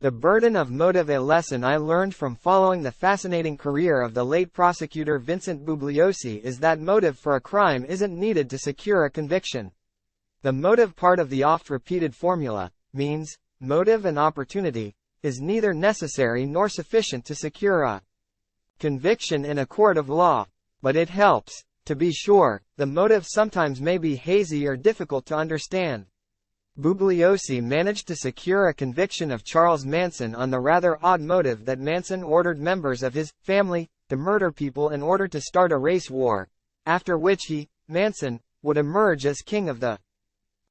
The burden of motive. A lesson I learned from following the fascinating career of the late prosecutor Vincent Bugliosi is that motive for a crime isn't needed to secure a conviction. The motive part of the oft-repeated formula, means, motive and opportunity, is neither necessary nor sufficient to secure a conviction in a court of law. But it helps. To be sure, the motive sometimes may be hazy or difficult to understand. Bugliosi managed to secure a conviction of Charles Manson on the rather odd motive that Manson ordered members of his family to murder people in order to start a race war, after which he, Manson, would emerge as king of the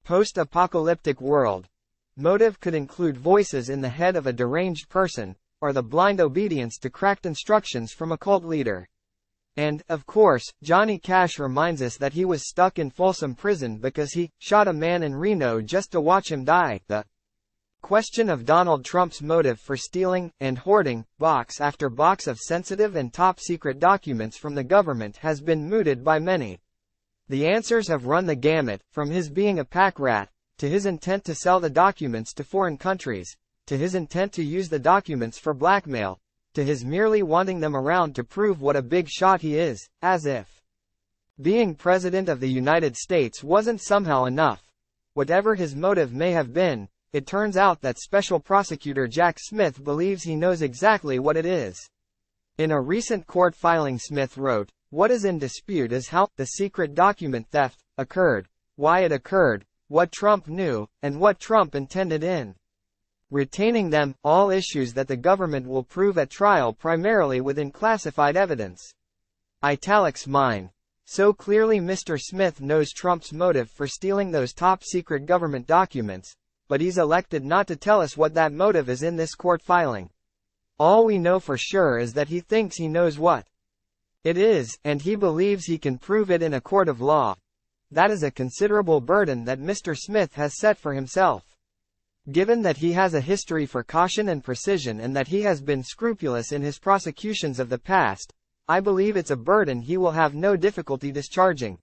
post-apocalyptic world. Motive could include voices in the head of a deranged person, or the blind obedience to cracked instructions from a cult leader. And, of course, Johnny Cash reminds us that he was stuck in Folsom Prison because he shot a man in Reno just to watch him die. The question of Donald Trump's motive for stealing and hoarding box after box of sensitive and top-secret documents from the government has been mooted by many. The answers have run the gamut, from his being a pack rat, to his intent to sell the documents to foreign countries, to his intent to use the documents for blackmail, to his merely wanting them around to prove what a big shot he is, as if being President of the United States wasn't somehow enough. Whatever his motive may have been, it turns out that Special Prosecutor Jack Smith believes he knows exactly what it is. In a recent court filing, Smith wrote, "What is in dispute is how the secret document theft occurred, why it occurred, what Trump knew, and what Trump intended in retaining them, all issues that the government will prove at trial primarily within classified evidence." Italics mine. So clearly Mr. Smith knows Trump's motive for stealing those top-secret government documents, but he's elected not to tell us what that motive is in this court filing. All we know for sure is that he thinks he knows what it is, and he believes he can prove it in a court of law. That is a considerable burden that Mr. Smith has set for himself. Given that he has a history for caution and precision and that he has been scrupulous in his prosecutions of the past, I believe it's a burden he will have no difficulty discharging.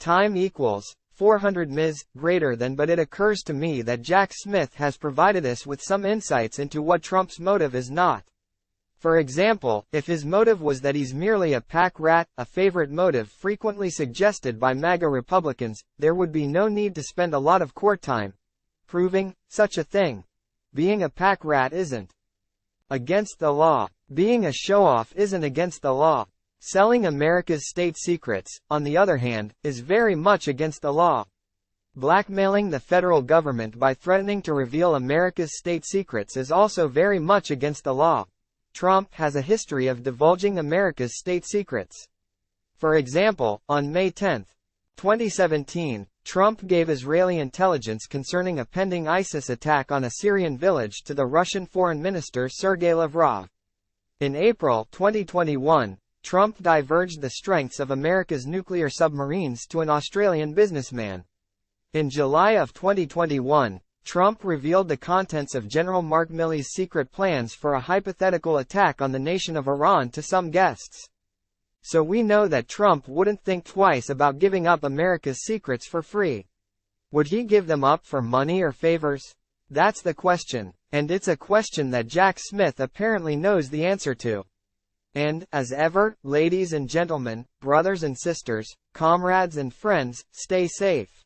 Time equals 400 ms. greater than, but it occurs to me that Jack Smith has provided us with some insights into what Trump's motive is not. For example, if his motive was that he's merely a pack rat, a favorite motive frequently suggested by MAGA Republicans, there would be no need to spend a lot of court time proving such a thing. Being a pack rat isn't against the law. Being a show-off isn't against the law. Selling America's state secrets, on the other hand, is very much against the law. Blackmailing the federal government by threatening to reveal America's state secrets is also very much against the law. Trump has a history of divulging America's state secrets. For example, on May 10, 2017, Trump gave Israeli intelligence concerning a pending ISIS attack on a Syrian village to the Russian Foreign Minister Sergei Lavrov. In April 2021, Trump diverged the strengths of America's nuclear submarines to an Australian businessman. In July of 2021, Trump revealed the contents of General Mark Milley's secret plans for a hypothetical attack on the nation of Iran to some guests. So we know that Trump wouldn't think twice about giving up America's secrets for free. Would he give them up for money or favors? That's the question. And it's a question that Jack Smith apparently knows the answer to. And, as ever, ladies and gentlemen, brothers and sisters, comrades and friends, stay safe.